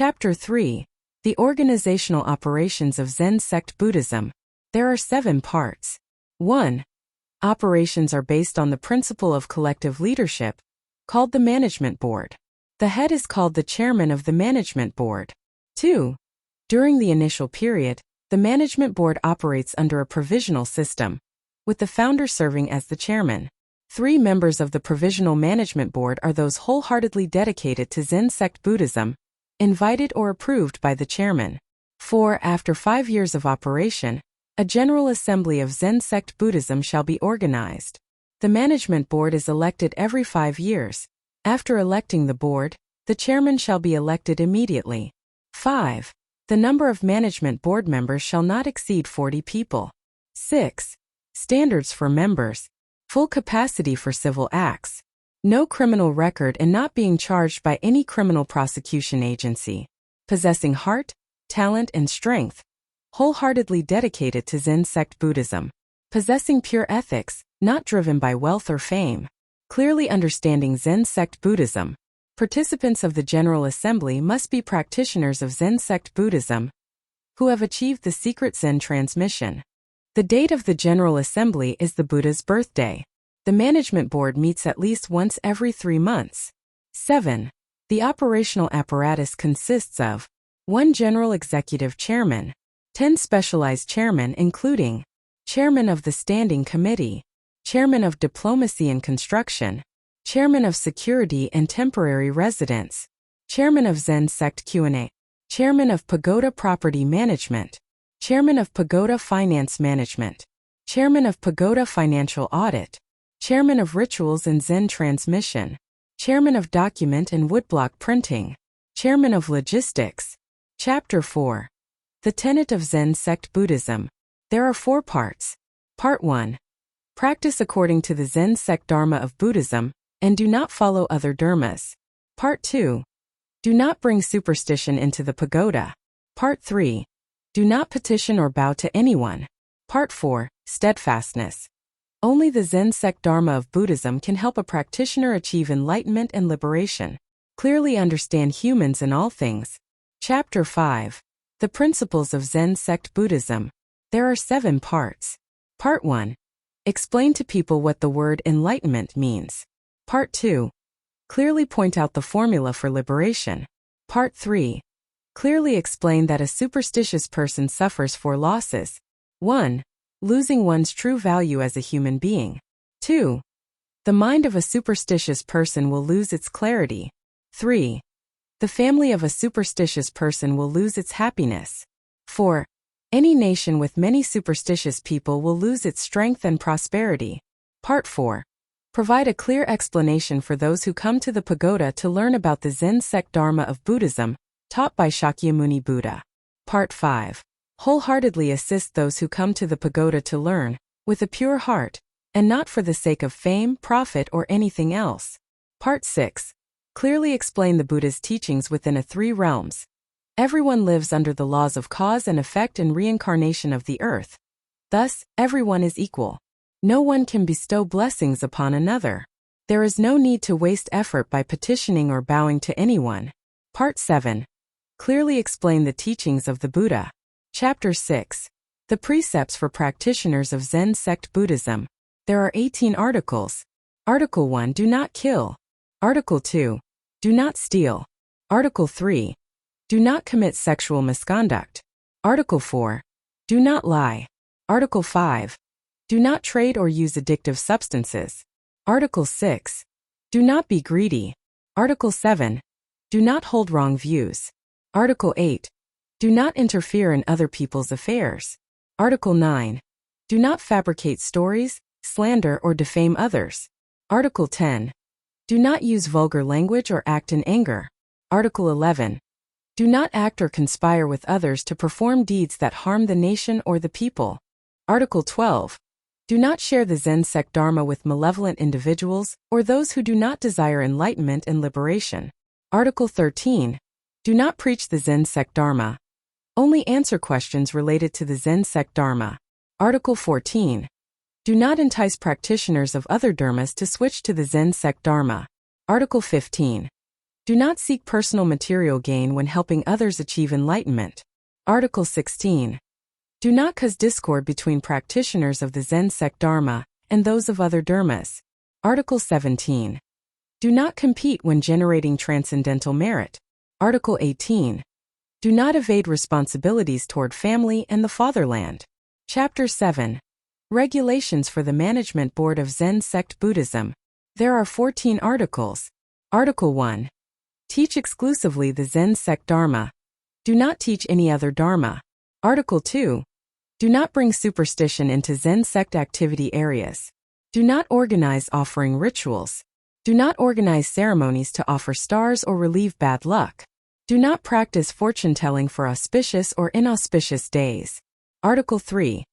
Chapter 3. The Organizational Operations of Zen Sect Buddhism. There are 7 parts. 1. Operations are based on the principle of collective leadership, called the Management Board. The head is called the Chairman of the Management Board. 2. During the initial period, the Management Board operates under a provisional system, with the founder serving as the chairman. 3 members of the Provisional Management Board are those wholeheartedly dedicated to Zen Sect Buddhism, invited or approved by the chairman. 4. After 5 years of operation, a General Assembly of Zen Sect Buddhism shall be organized. The Management Board is elected every 5 years. After electing the board, the chairman shall be elected immediately. 5. The number of Management Board members shall not exceed 40 people. 6. Standards for members. Full capacity for civil acts. No criminal record and not being charged by any criminal prosecution agency. Possessing heart, talent, and strength. Wholeheartedly dedicated to Zen Sect Buddhism. Possessing pure ethics, not driven by wealth or fame. Clearly understanding Zen Sect Buddhism. Participants of the General Assembly must be practitioners of Zen Sect Buddhism who have achieved the Secret Zen transmission. The date of the General Assembly is the Buddha's birthday. The Management Board meets at least once every 3 months. 7. The operational apparatus consists of 1 General Executive Chairman, 10 Specialized Chairmen including Chairman of the Standing Committee, Chairman of Diplomacy and Construction, Chairman of Security and Temporary Residence, Chairman of Zen Sect Q&A, Chairman of Pagoda Property Management, Chairman of Pagoda Finance Management, Chairman of Pagoda Financial Audit, Chairman of Rituals and Zen Transmission, Chairman of Document and Woodblock Printing, Chairman of Logistics. Chapter 4. The Tenet of Zen Sect Buddhism. There are 4 parts. Part 1. Practice according to the Zen Sect Dharma of Buddhism, and do not follow other dharmas. Part 2. Do not bring superstition into the pagoda. Part 3. Do not petition or bow to anyone. Part 4. Steadfastness. Only the Zen Sect Dharma of Buddhism can help a practitioner achieve enlightenment and liberation. Clearly understand humans and all things. Chapter 5. The Principles of Zen Sect Buddhism. There are 7 parts. Part 1. Explain to people what the word enlightenment means. Part 2. Clearly point out the formula for liberation. Part 3. Clearly explain that a superstitious person suffers 4 losses. 1. Losing one's true value as a human being. 2. The mind of a superstitious person will lose its clarity. 3. The family of a superstitious person will lose its happiness. 4. Any nation with many superstitious people will lose its strength and prosperity. Part 4. Provide a clear explanation for those who come to the pagoda to learn about the Zen Sect Dharma of Buddhism, taught by Shakyamuni Buddha. Part 5. Wholeheartedly assist those who come to the pagoda to learn, with a pure heart, and not for the sake of fame, profit, or anything else. Part 6. Clearly explain the Buddha's teachings within a 3 realms. Everyone lives under the laws of cause and effect and reincarnation of the earth. Thus, everyone is equal. No one can bestow blessings upon another. There is no need to waste effort by petitioning or bowing to anyone. Part 7. Clearly explain the teachings of the Buddha. Chapter 6. The Precepts for Practitioners of Zen Sect Buddhism. There are 18 articles. Article 1. Do not kill. Article 2. Do not steal. Article 3. Do not commit sexual misconduct. Article 4. Do not lie. Article 5. Do not trade or use addictive substances. Article 6. Do not be greedy. Article 7. Do not hold wrong views. Article 8. Do not interfere in other people's affairs. Article 9. Do not fabricate stories, slander, or defame others. Article 10. Do not use vulgar language or act in anger. Article 11. Do not act or conspire with others to perform deeds that harm the nation or the people. Article 12. Do not share the Zen Sect Dharma with malevolent individuals or those who do not desire enlightenment and liberation. Article 13. Do not preach the Zen Sect Dharma. Only answer questions related to the Zen Sect Dharma. Article 14. Do not entice practitioners of other dharmas to switch to the Zen Sect Dharma. Article 15. Do not seek personal material gain when helping others achieve enlightenment. Article 16. Do not cause discord between practitioners of the Zen Sect Dharma and those of other dharmas. Article 17. Do not compete when generating transcendental merit. Article 18. Do not evade responsibilities toward family and the fatherland. Chapter 7. Regulations for the Management Board of Zen Sect Buddhism. There are 14 articles. Article 1. Teach exclusively the Zen Sect Dharma. Do not teach any other dharma. Article 2. Do not bring superstition into Zen Sect activity areas. Do not organize offering rituals. Do not organize ceremonies to offer stars or relieve bad luck. Do not practice fortune-telling for auspicious or inauspicious days. Article 3.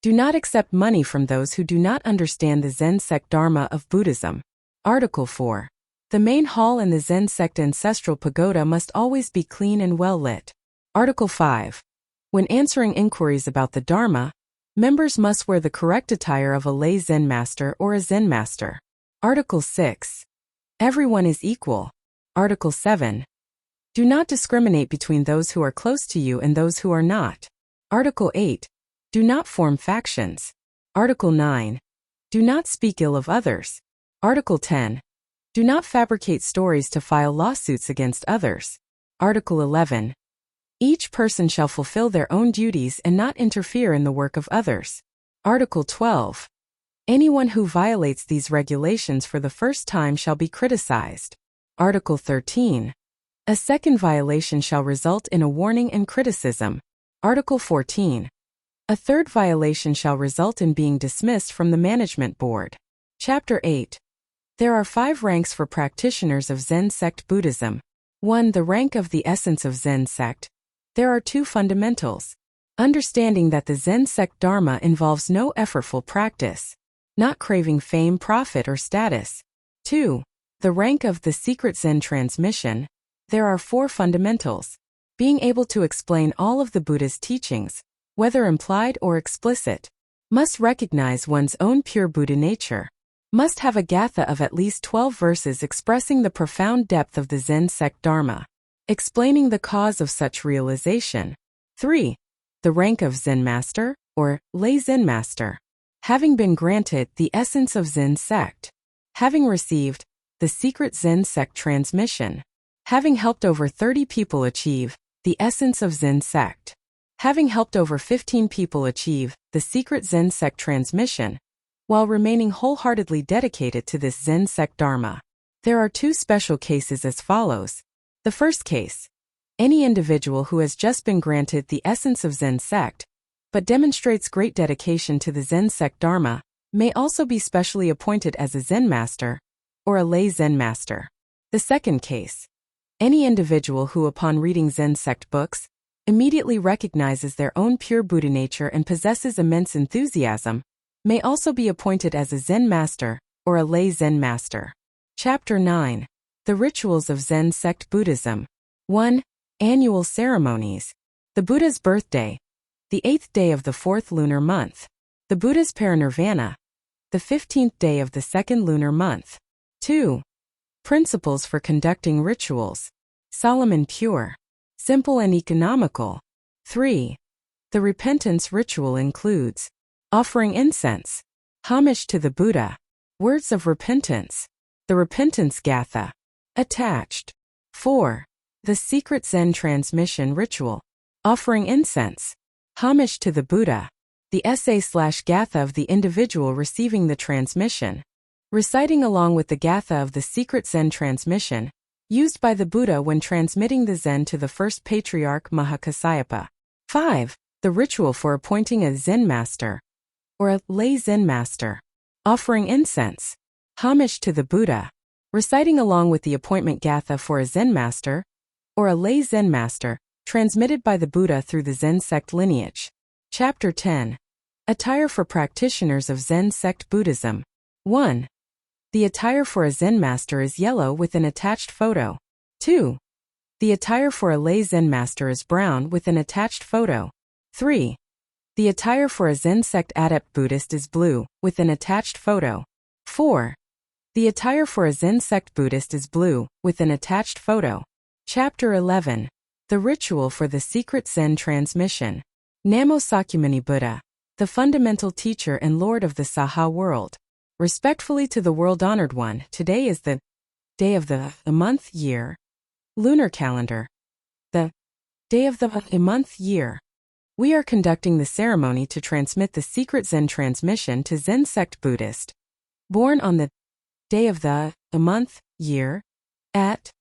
Do not accept money from those who do not understand the Zen Sect Dharma of Buddhism. Article 4. The main hall in the Zen Sect Ancestral Pagoda must always be clean and well lit. Article 5. When answering inquiries about the Dharma, members must wear the correct attire of a lay Zen master or a Zen master. Article 6. Everyone is equal. Article 7. Do not discriminate between those who are close to you and those who are not. Article 8. Do not form factions. Article 9. Do not speak ill of others. Article 10. Do not fabricate stories to file lawsuits against others. Article 11. Each person shall fulfill their own duties and not interfere in the work of others. Article 12. Anyone who violates these regulations for the first time shall be criticized. Article 13. A second violation shall result in a warning and criticism. Article 14. A third violation shall result in being dismissed from the management board. Chapter 8. There are 5 ranks for practitioners of Zen Sect Buddhism. 1. The rank of the essence of Zen Sect. There are 2 fundamentals. Understanding that the Zen Sect Dharma involves no effortful practice. Not craving fame, profit, or status. 2. The rank of the Secret Zen transmission. There are 4 fundamentals. Being able to explain all of the Buddha's teachings, whether implied or explicit. Must recognize one's own pure Buddha nature. Must have a gatha of at least 12 verses expressing the profound depth of the Zen Sect Dharma. Explaining the cause of such realization. 3. The rank of Zen Master, or lay Zen Master. Having been granted the essence of Zen Sect. Having received the Secret Zen Sect transmission. Having helped over 30 people achieve the essence of Zen Sect. Having helped over 15 people achieve the Secret Zen Sect transmission, while remaining wholeheartedly dedicated to this Zen Sect Dharma. There are 2 special cases as follows. The first case. Any individual who has just been granted the essence of Zen Sect, but demonstrates great dedication to the Zen Sect Dharma, may also be specially appointed as a Zen Master, or a lay Zen Master. The second case. Any individual who upon reading Zen Sect books, immediately recognizes their own pure Buddha nature and possesses immense enthusiasm, may also be appointed as a Zen Master, or a lay Zen Master. Chapter 9. The Rituals of Zen Sect Buddhism. 1. Annual Ceremonies. The Buddha's birthday. The 8th day of the 4th lunar month. The Buddha's parinirvana. The 15th day of the 2nd lunar month. 2. Principles for conducting rituals. Solemn and pure. Simple and economical. 3. The repentance ritual includes offering incense, homage to the Buddha, words of repentance, the repentance gatha, attached. 4. The Secret Zen transmission ritual, offering incense, homage to the Buddha, the essay/gatha of the individual receiving the transmission, reciting along with the gatha of the Secret Zen transmission, used by the Buddha when transmitting the Zen to the first Patriarch Mahakassapa. 5. The ritual for appointing a Zen Master, or a lay Zen Master, offering incense, homage to the Buddha, reciting along with the appointment gatha for a Zen Master, or a lay Zen Master, transmitted by the Buddha through the Zen Sect lineage. Chapter 10. Attire for practitioners of Zen Sect Buddhism. 1. The attire for a Zen Master is yellow with an attached photo. 2. The attire for a lay Zen Master is brown with an attached photo. 3. The attire for a Zen Sect Adept Buddhist is blue with an attached photo. 4. The attire for a Zen Sect Buddhist is blue, with an attached photo. Chapter 11. The Ritual for the Secret Zen Transmission. Namo Sakyamuni Buddha, the fundamental teacher and lord of the Saha world. Respectfully to the world-honored one, today is the day of the month, year, lunar calendar. The day of the month, year. We are conducting the ceremony to transmit the Secret Zen transmission to Zen Sect Buddhist. Born on the day of the month, year, at.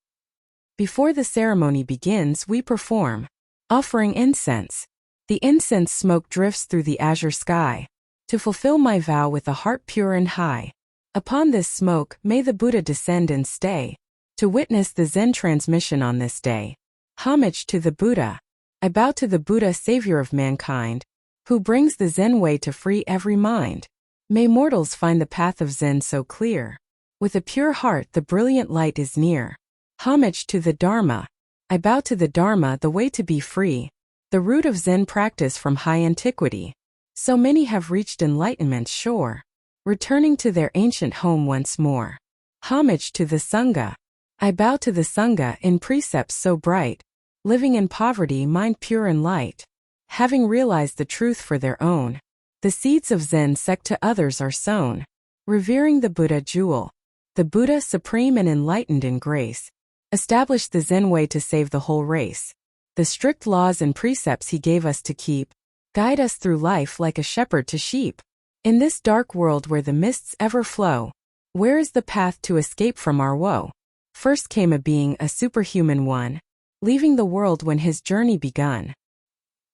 Before the ceremony begins, we perform offering incense. The incense smoke drifts through the azure sky. To fulfill my vow with a heart pure and high. Upon this smoke, may the Buddha descend and stay. To witness the Zen transmission on this day. Homage to the Buddha. I bow to the Buddha, savior of mankind, who brings the Zen way to free every mind. May mortals find the path of Zen so clear. With a pure heart the brilliant light is near. Homage to the Dharma. I bow to the Dharma, the way to be free. The root of Zen practice from high antiquity. So many have reached enlightenment's shore, returning to their ancient home once more. Homage to the Sangha. I bow to the Sangha in precepts so bright, living in poverty, mind pure and light. Having realized the truth for their own, the seeds of Zen sect to others are sown. Revering the Buddha jewel. The Buddha, supreme and enlightened in grace, established the Zen way to save the whole race. The strict laws and precepts he gave us to keep, guide us through life like a shepherd to sheep. In this dark world where the mists ever flow, where is the path to escape from our woe? First came a being, a superhuman one, leaving the world when his journey begun.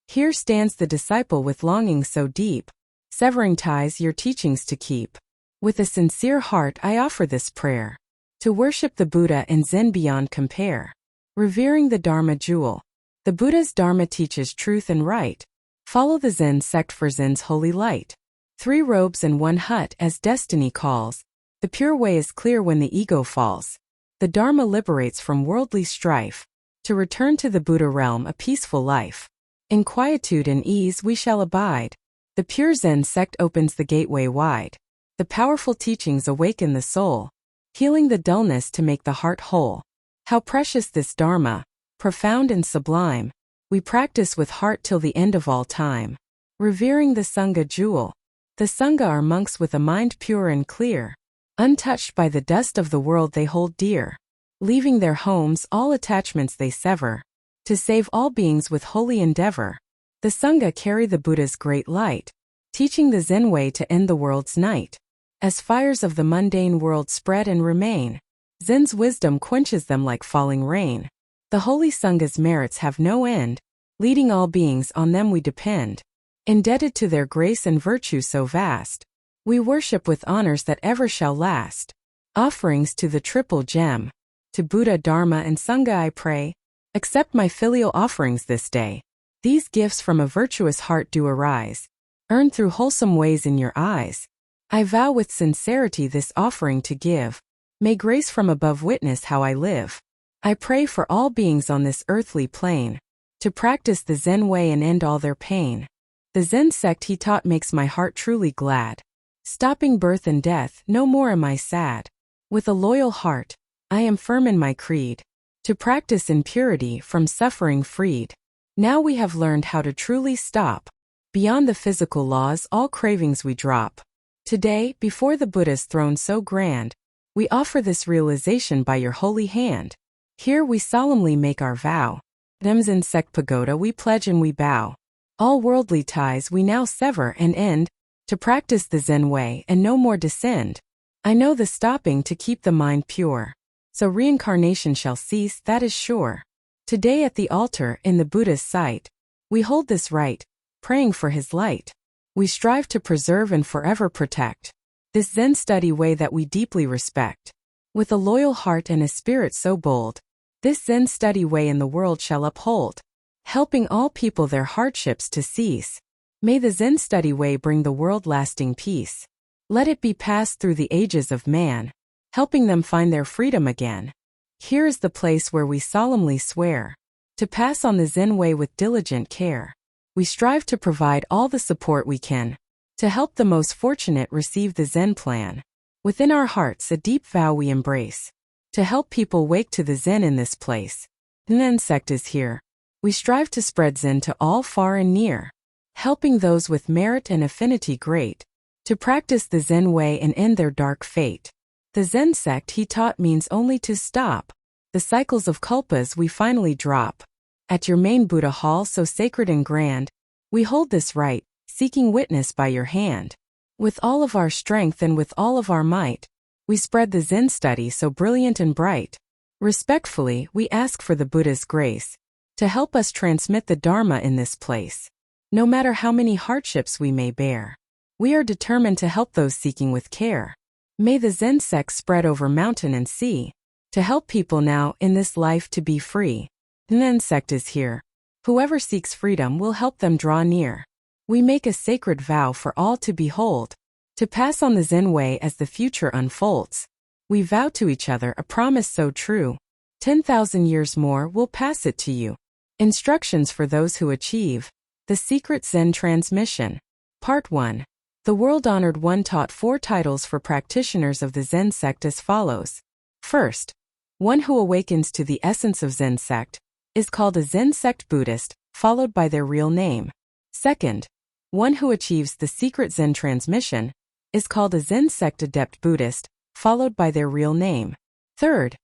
Here stands the disciple with longing so deep, severing ties your teachings to keep. With a sincere heart I offer this prayer, to worship the Buddha and Zen beyond compare. Revering the Dharma jewel. The Buddha's Dharma teaches truth and right. Follow the Zen sect for Zen's holy light. 3 robes and 1 hut as destiny calls. The pure way is clear when the ego falls. The Dharma liberates from worldly strife. To return to the Buddha realm, a peaceful life. In quietude and ease we shall abide. The pure Zen sect opens the gateway wide. The powerful teachings awaken the soul, healing the dullness to make the heart whole. How precious this Dharma, profound and sublime. We practice with heart till the end of all time. Revering the Sangha jewel. The Sangha are monks with a mind pure and clear. Untouched by the dust of the world they hold dear. Leaving their homes all attachments they sever. To save all beings with holy endeavor. The Sangha carry the Buddha's great light, teaching the Zen way to end the world's night. As fires of the mundane world spread and remain, Zen's wisdom quenches them like falling rain. The holy Sangha's merits have no end, leading all beings on them we depend. Indebted to their grace and virtue so vast, we worship with honors that ever shall last. Offerings to the triple gem. To Buddha, Dharma and Sangha I pray, accept my filial offerings this day. These gifts from a virtuous heart do arise, earned through wholesome ways in your eyes. I vow with sincerity this offering to give. May grace from above witness how I live. I pray for all beings on this earthly plane, to practice the Zen way and end all their pain. The Zen sect he taught makes my heart truly glad. Stopping birth and death, no more am I sad. With a loyal heart, I am firm in my creed, to practice in purity from suffering freed. Now we have learned how to truly stop. Beyond the physical laws all cravings we drop. Today, before the Buddha's throne so grand, we offer this realization by your holy hand. Here we solemnly make our vow. Zen Sect Pagoda we pledge and we bow. All worldly ties we now sever and end, to practice the Zen way and no more descend. I know the stopping to keep the mind pure, so reincarnation shall cease, that is sure. Today at the altar in the Buddha's sight, we hold this right, praying for his light. We strive to preserve and forever protect this Zen study way that we deeply respect. With a loyal heart and a spirit so bold, this Zen study way in the world shall uphold, helping all people their hardships to cease. May the Zen study way bring the world lasting peace. Let it be passed through the ages of man, helping them find their freedom again. Here is the place where we solemnly swear to pass on the Zen way with diligent care. We strive to provide all the support we can to help the most fortunate receive the Zen plan. Within our hearts a deep vow we embrace, to help people wake to the Zen in this place. Zen Sect is here. We strive to spread Zen to all far and near, helping those with merit and affinity great, to practice the Zen way and end their dark fate. The Zen Sect he taught means only to stop the cycles of kulpas we finally drop. At your main Buddha hall so sacred and grand, we hold this right, seeking witness by your hand. With all of our strength and with all of our might, we spread the Zen study so brilliant and bright. Respectfully, we ask for the Buddha's grace, to help us transmit the Dharma in this place. No matter how many hardships we may bear, we are determined to help those seeking with care. May the Zen Sect spread over mountain and sea, to help people now in this life to be free. Zen Sect is here. Whoever seeks freedom will help them draw near. We make a sacred vow for all to behold, to pass on the Zen way as the future unfolds. We vow to each other a promise so true. 10,000 years more will pass it to you. Instructions for those who achieve the Secret Zen transmission. Part 1. The World-Honored One taught 4 titles for practitioners of the Zen Sect as follows. First, one who awakens to the essence of Zen Sect is called a Zen Sect Buddhist, followed by their real name. Second, one who achieves the Secret Zen transmission is called a Zen Sect Adept Buddhist, followed by their real name. Third,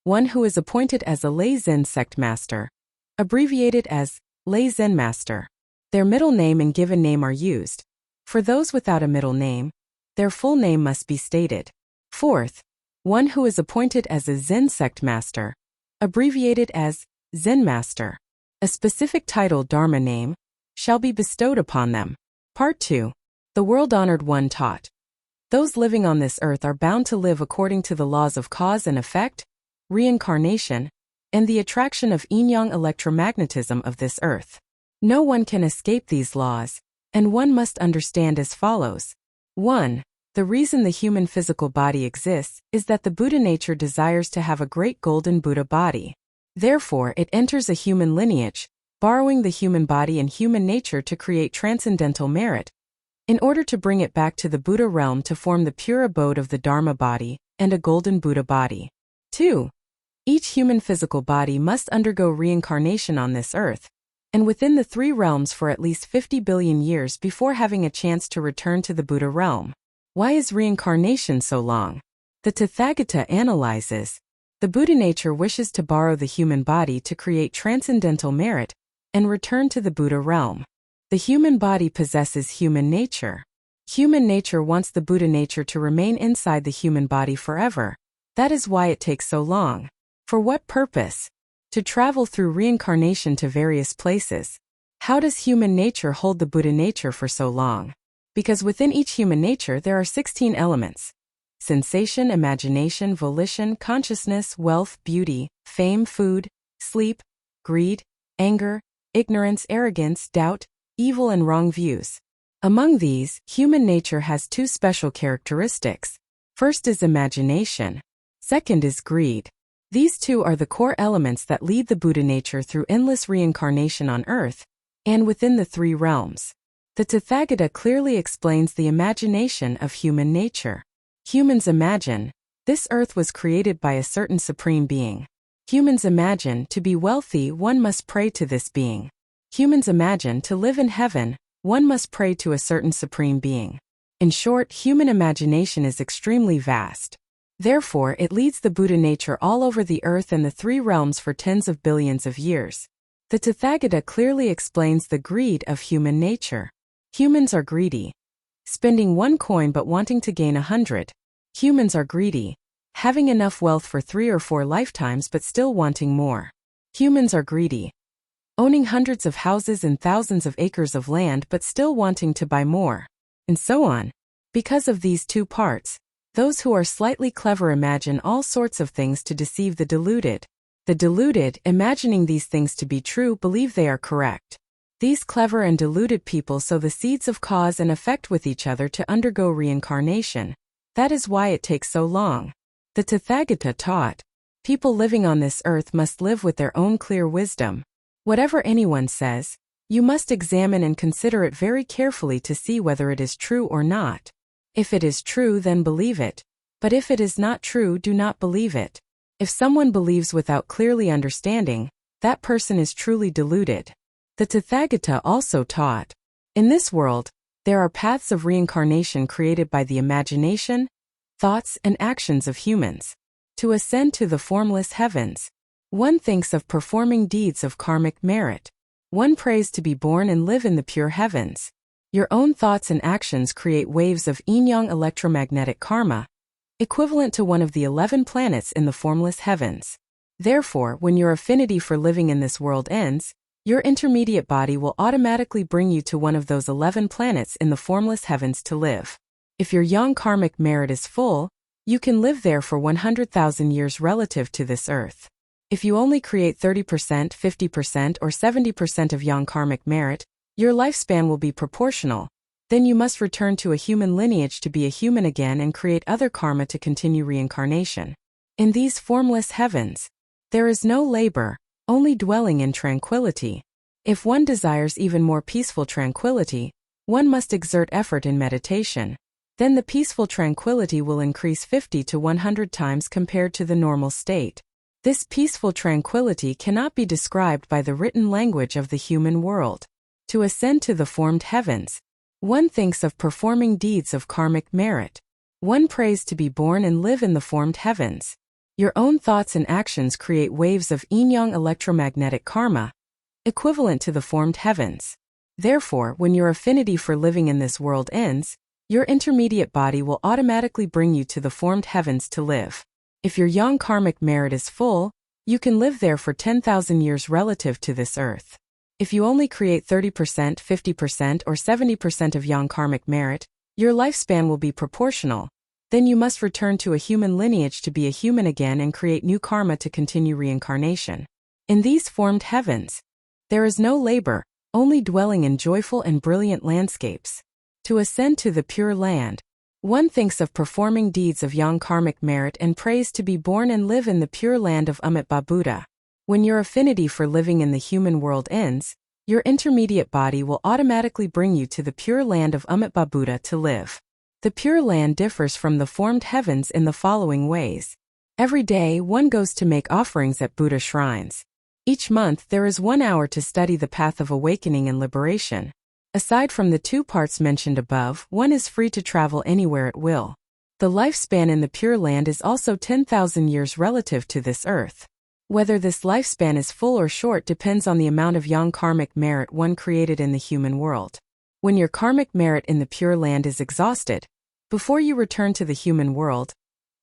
one who is appointed as a lay Zen Sect Master, abbreviated as lay Zen Master. Their middle name and given name are used. For those without a middle name, their full name must be stated. Fourth, one who is appointed as a Zen Sect Master, abbreviated as Zen Master. A specific title Dharma name shall be bestowed upon them. Part 2. The World-Honored One taught. Those living on this earth are bound to live according to the laws of cause and effect, reincarnation, and the attraction of yin-yang electromagnetism of this earth. No one can escape these laws, and one must understand as follows. 1. The reason the human physical body exists is that the Buddha nature desires to have a great golden Buddha body. Therefore, it enters a human lineage, borrowing the human body and human nature to create transcendental merit, in order to bring it back to the Buddha realm to form the pure abode of the Dharma body and a golden Buddha body. 2. Each human physical body must undergo reincarnation on this earth, and within the 3 realms for at least 50 billion years before having a chance to return to the Buddha realm. Why is reincarnation so long? The Tathagata analyzes. The Buddha nature wishes to borrow the human body to create transcendental merit and return to the Buddha realm. The human body possesses human nature. Human nature wants the Buddha nature to remain inside the human body forever. That is why it takes so long. For what purpose? To travel through reincarnation to various places. How does human nature hold the Buddha nature for so long? Because within each human nature there are 16 elements. Sensation, imagination, volition, consciousness, wealth, beauty, fame, food, sleep, greed, anger, ignorance, arrogance, doubt, evil and wrong views. Among these, human nature has 2 special characteristics. First is imagination. Second is greed. These 2 are the core elements that lead the Buddha nature through endless reincarnation on earth and within the 3 realms. The Tathagata clearly explains the imagination of human nature. Humans imagine, this earth was created by a certain supreme being. Humans imagine, to be wealthy one must pray to this being. Humans imagine, to live in heaven, one must pray to a certain supreme being. In short, human imagination is extremely vast. Therefore, it leads the Buddha nature all over the earth and the 3 realms for tens of billions of years. The Tathagata clearly explains the greed of human nature. Humans are greedy, spending 1 coin but wanting to gain 100. Humans are greedy, having enough wealth for 3 or 4 lifetimes but still wanting more. Humans are greedy, owning hundreds of houses and thousands of acres of land but still wanting to buy more, and so on. Because of these 2 parts, those who are slightly clever imagine all sorts of things to deceive the deluded. The deluded, imagining these things to be true, believe they are correct. These clever and deluded people sow the seeds of cause and effect with each other to undergo reincarnation. That is why it takes so long. The Tathagata taught, people living on this earth must live with their own clear wisdom. Whatever anyone says, you must examine and consider it very carefully to see whether it is true or not. If it is true, then believe it. But if it is not true, do not believe it. If someone believes without clearly understanding, that person is truly deluded. The Tathagata also taught, in this world, there are paths of reincarnation created by the imagination, thoughts, and actions of humans. To ascend to the formless heavens, one thinks of performing deeds of karmic merit. One prays to be born and live in the pure heavens. Your own thoughts and actions create waves of yin-yang electromagnetic karma, equivalent to one of the 11 planets in the formless heavens. Therefore, when your affinity for living in this world ends, your intermediate body will automatically bring you to one of those 11 planets in the formless heavens to live. If your yang karmic merit is full, you can live there for 100,000 years relative to this earth. If you only create 30%, 50%, or 70% of yang karmic merit, your lifespan will be proportional. Then you must return to a human lineage to be a human again and create other karma to continue reincarnation. In these formless heavens, there is no labor, only dwelling in tranquility. If one desires even more peaceful tranquility, one must exert effort in meditation. Then the peaceful tranquility will increase 50 to 100 times compared to the normal state. This peaceful tranquility cannot be described by the written language of the human world. To ascend to the formed heavens, one thinks of performing deeds of karmic merit. One prays to be born and live in the formed heavens. Your own thoughts and actions create waves of yin-yang electromagnetic karma, equivalent to the formed heavens. Therefore, when your affinity for living in this world ends, your intermediate body will automatically bring you to the formed heavens to live. If your yang karmic merit is full, you can live there for 10,000 years relative to this earth. If you only create 30%, 50%, or 70% of yang karmic merit, your lifespan will be proportional. Then you must return to a human lineage to be a human again and create new karma to continue reincarnation. In these formed heavens, there is no labor, only dwelling in joyful and brilliant landscapes. To ascend to the pure land, one thinks of performing deeds of yang karmic merit and prays to be born and live in the pure land of Amitabha Buddha. When your affinity for living in the human world ends, your intermediate body will automatically bring you to the pure land of Amitabha Buddha to live. The pure land differs from the formed heavens in the following ways. Every day, one goes to make offerings at Buddha shrines. Each month, there is 1 hour to study the path of awakening and liberation. Aside from the 2 parts mentioned above, one is free to travel anywhere at will. The lifespan in the Pure Land is also 10,000 years relative to this earth. Whether this lifespan is full or short depends on the amount of yang karmic merit one created in the human world. When your karmic merit in the Pure Land is exhausted, before you return to the human world,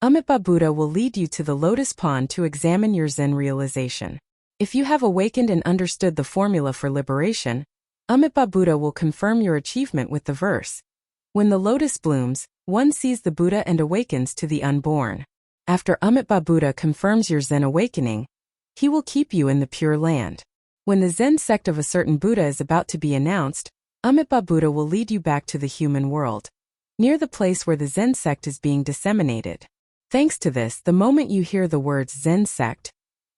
Amitabha Buddha will lead you to the lotus pond to examine your Zen realization. If you have awakened and understood the formula for liberation, Amitabha Buddha will confirm your achievement with the verse, "When the lotus blooms, one sees the Buddha and awakens to the unborn." After Amitabha Buddha confirms your Zen awakening, he will keep you in the Pure Land. When the Zen sect of a certain Buddha is about to be announced, Amitabha Buddha will lead you back to the human world, near the place where the Zen sect is being disseminated. Thanks to this, the moment you hear the words Zen sect,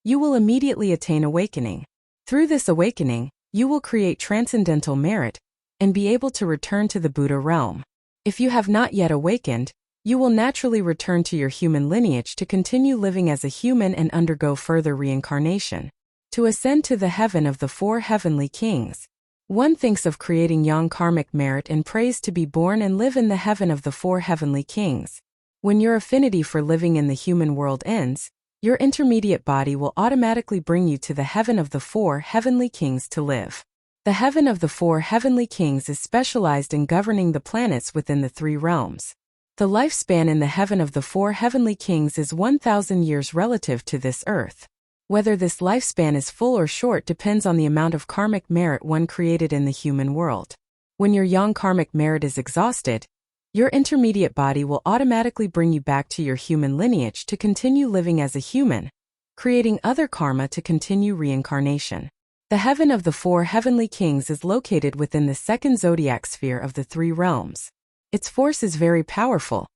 you will immediately attain awakening. Through this awakening, you will create transcendental merit and be able to return to the Buddha realm. If you have not yet awakened, you will naturally return to your human lineage to continue living as a human and undergo further reincarnation. To ascend to the heaven of the 4 heavenly kings, one thinks of creating yang karmic merit and prays to be born and live in the heaven of the 4 heavenly kings. When your affinity for living in the human world ends, your intermediate body will automatically bring you to the heaven of the 4 heavenly kings to live. The heaven of the 4 heavenly kings is specialized in governing the planets within the 3 realms. The lifespan in the heaven of the 4 heavenly kings is 1,000 years relative to this earth. Whether this lifespan is full or short depends on the amount of karmic merit one created in the human world. When your yang karmic merit is exhausted, your intermediate body will automatically bring you back to your human lineage to continue living as a human, creating other karma to continue reincarnation. The heaven of the 4 heavenly kings is located within the 2nd zodiac sphere of the 3 realms. Its force is very powerful.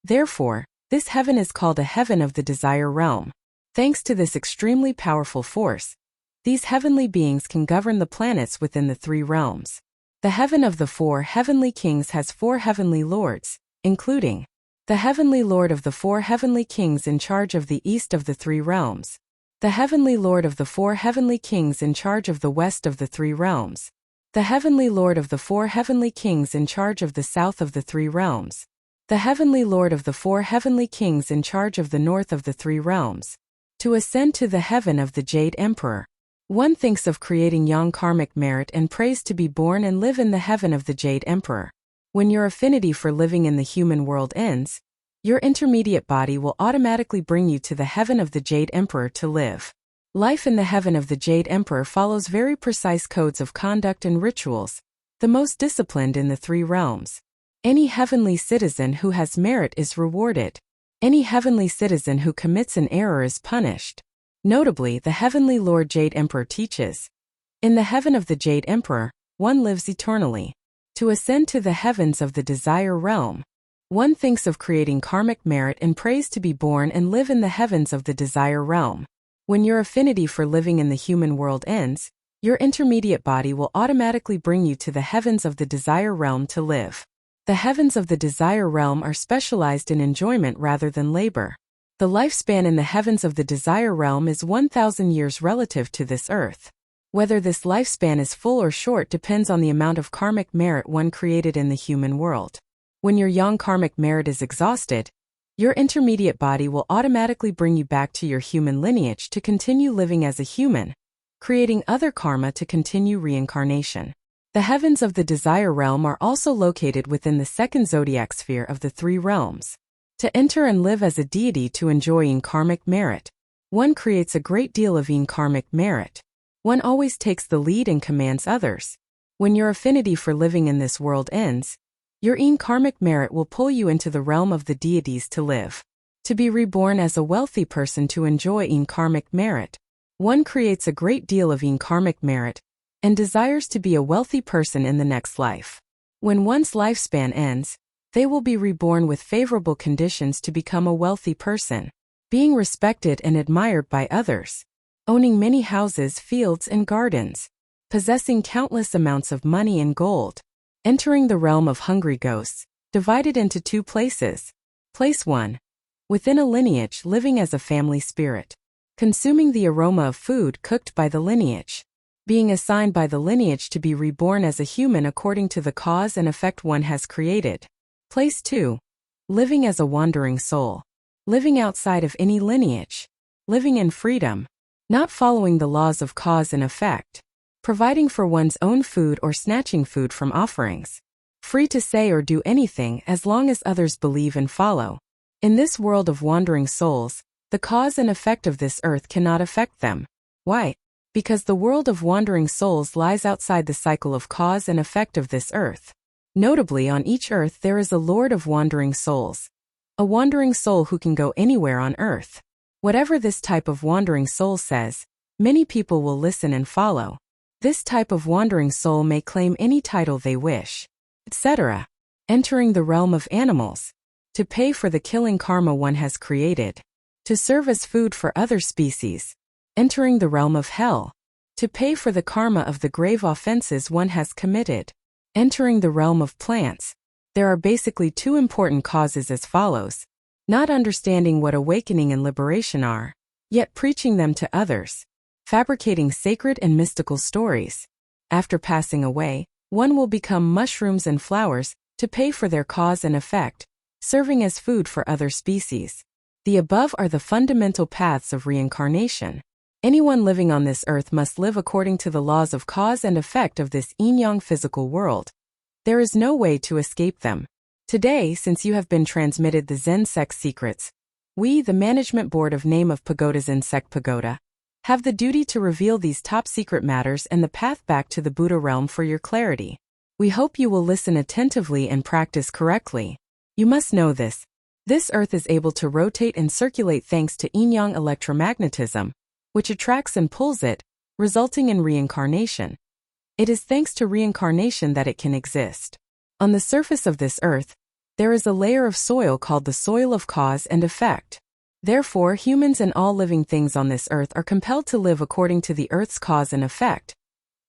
Therefore, this heaven is called a heaven of the desire realm. Thanks to this extremely powerful force, these heavenly beings can govern the planets within the 3 realms. The heaven of the 4 heavenly kings has 4 heavenly lords, including The Heavenly Lord of the Four Heavenly Kings in charge of the East of the Three Realms. The Heavenly Lord of the Four Heavenly Kings in charge of the West of the Three Realms. The Heavenly Lord of the Four Heavenly Kings in charge of the South of the Three Realms. The Heavenly Lord of the Four Heavenly Kings in charge of the North of the Three Realms. To ascend to the heaven of the Jade Emperor. One thinks of creating young karmic merit and prays to be born and live in the heaven of the Jade Emperor. When your affinity for living in the human world ends, your intermediate body will automatically bring you to the heaven of the Jade Emperor to live. Life in the heaven of the Jade Emperor follows very precise codes of conduct and rituals, the most disciplined in the three realms. Any heavenly citizen who has merit is rewarded. Any heavenly citizen who commits an error is punished. Notably, the Heavenly Lord Jade Emperor teaches, in the heaven of the Jade Emperor, one lives eternally. To ascend to the heavens of the Desire Realm, one thinks of creating karmic merit and prays to be born and live in the heavens of the Desire Realm. When your affinity for living in the human world ends, your intermediate body will automatically bring you to the heavens of the Desire Realm to live. The heavens of the Desire Realm are specialized in enjoyment rather than labor. The lifespan in the heavens of the Desire Realm is 1,000 years relative to this earth. Whether this lifespan is full or short depends on the amount of karmic merit one created in the human world. When your yang karmic merit is exhausted, your intermediate body will automatically bring you back to your human lineage to continue living as a human, creating other karma to continue reincarnation. The heavens of the Desire Realm are also located within the second zodiac sphere of the three realms. To enter and live as a deity to enjoy karmic merit, one creates a great deal of karmic merit. One always takes the lead and commands others. When your affinity for living in this world ends, your karmic merit will pull you into the realm of the deities to live. To be reborn as a wealthy person to enjoy karmic merit, one creates a great deal of karmic merit and desires to be a wealthy person in the next life. When one's lifespan ends, they will be reborn with favorable conditions to become a wealthy person, being respected and admired by others, owning many houses, fields, and gardens, possessing countless amounts of money and gold, entering the realm of hungry ghosts, divided into two places. Place 1. Within a lineage, living as a family spirit, consuming the aroma of food cooked by the lineage, being assigned by the lineage to be reborn as a human according to the cause and effect one has created. Place 2. Living as a wandering soul, living outside of any lineage, living in freedom, not following the laws of cause and effect, providing for one's own food or snatching food from offerings, free to say or do anything as long as others believe and follow. In this world of wandering souls, the cause and effect of this earth cannot affect them. Why? Because the world of wandering souls lies outside the cycle of cause and effect of this earth. Notably, on each earth there is a Lord of wandering souls, a wandering soul who can go anywhere on earth. Whatever this type of wandering soul says, many people will listen and follow. This type of wandering soul may claim any title they wish, etc. Entering the realm of animals, to pay for the killing karma one has created, to serve as food for other species. Entering the realm of hell, to pay for the karma of the grave offenses one has committed. Entering the realm of plants, there are basically two important causes as follows: not understanding what awakening and liberation are, yet preaching them to others, fabricating sacred and mystical stories. After passing away, one will become mushrooms and flowers to pay for their cause and effect, serving as food for other species. The above are the fundamental paths of reincarnation. Anyone living on this earth must live according to the laws of cause and effect of this yin-yang physical world. There is no way to escape them. Today, since you have been transmitted the Zen Sect secrets, we, the Management Board of Name of Pagoda Zen Sect Pagoda, have the duty to reveal these top secret matters and the path back to the Buddha realm for your clarity. We hope you will listen attentively and practice correctly. You must know this. This earth is able to rotate and circulate thanks to yin-yang electromagnetism, which attracts and pulls it, resulting in reincarnation. It is thanks to reincarnation that it can exist. On the surface of this earth, there is a layer of soil called the soil of cause and effect. Therefore, humans and all living things on this earth are compelled to live according to the earth's cause and effect.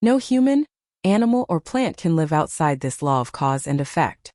No human, animal, or plant can live outside this law of cause and effect.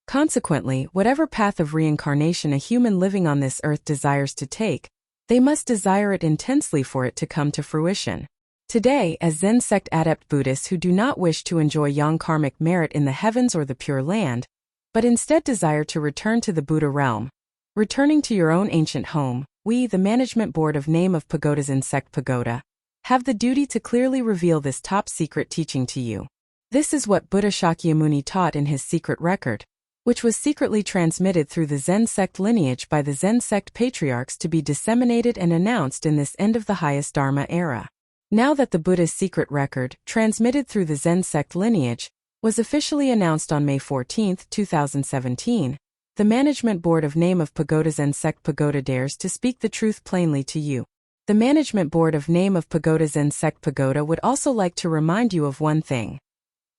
Consequently, whatever path of reincarnation a human living on this earth desires to take, they must desire it intensely for it to come to fruition. Today, as Zen Sect adept Buddhists who do not wish to enjoy yang karmic merit in the heavens or the Pure Land, but instead desire to return to the Buddha realm, returning to your own ancient home, we, the Management Board of Name of Pagoda Zen Sect Pagoda, have the duty to clearly reveal this top secret teaching to you. This is what Buddha Shakyamuni taught in his secret record, which was secretly transmitted through the Zen Sect lineage by the Zen Sect Patriarchs to be disseminated and announced in this end of the highest Dharma era. Now that the Buddha's secret record, transmitted through the Zen Sect lineage, was officially announced on May 14, 2017, the Management Board of Name of Pagoda Zen Sect Pagoda dares to speak the truth plainly to you. The Management Board of Name of Pagoda Zen Sect Pagoda would also like to remind you of one thing.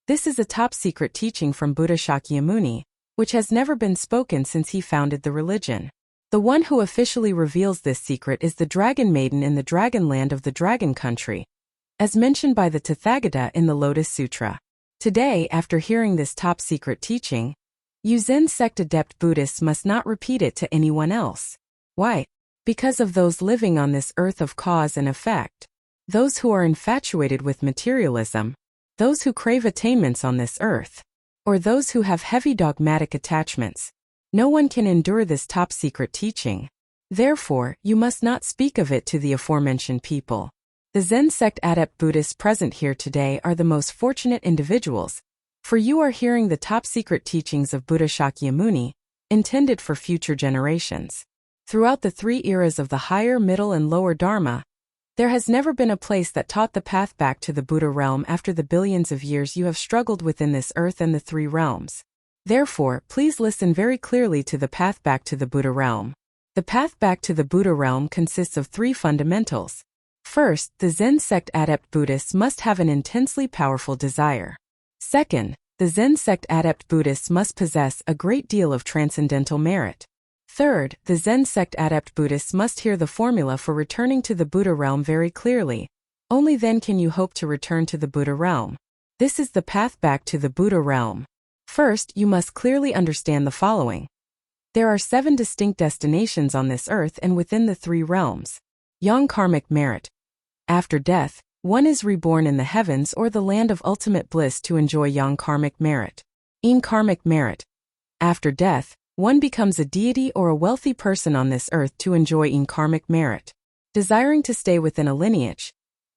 This is a top secret teaching from Buddha Shakyamuni, which has never been spoken since he founded the religion. The one who officially reveals this secret is the Dragon Maiden in the Dragon Land of the Dragon Country, as mentioned by the Tathagata in the Lotus Sutra. Today, after hearing this top secret teaching, you Zen Sect adept Buddhists must not repeat it to anyone else. Why? Because of those living on this earth of cause and effect, those who are infatuated with materialism, those who crave attainments on this earth, or those who have heavy dogmatic attachments. No one can endure this top secret teaching. Therefore, you must not speak of it to the aforementioned people. The Zen Sect adept Buddhists present here today are the most fortunate individuals, for you are hearing the top secret teachings of Buddha Shakyamuni, intended for future generations. Throughout the three eras of the higher, middle, and lower Dharma, there has never been a place that taught the path back to the Buddha realm after the billions of years you have struggled within this earth and the three realms. Therefore, please listen very clearly to the path back to the Buddha realm. The path back to the Buddha realm consists of three fundamentals. First, the Zen Sect adept Buddhists must have an intensely powerful desire. Second, the Zen Sect adept Buddhists must possess a great deal of transcendental merit. Third, the Zen Sect adept Buddhists must hear the formula for returning to the Buddha realm very clearly. Only then can you hope to return to the Buddha realm. This is the path back to the Buddha realm. First, you must clearly understand the following. There are 7 distinct destinations on this earth and within the 3 realms. Yang karmic merit. After death, one is reborn in the heavens or the land of ultimate bliss to enjoy yang karmic merit. Yin karmic merit. After death, one becomes a deity or a wealthy person on this earth to enjoy yin karmic merit. Desiring to stay within a lineage.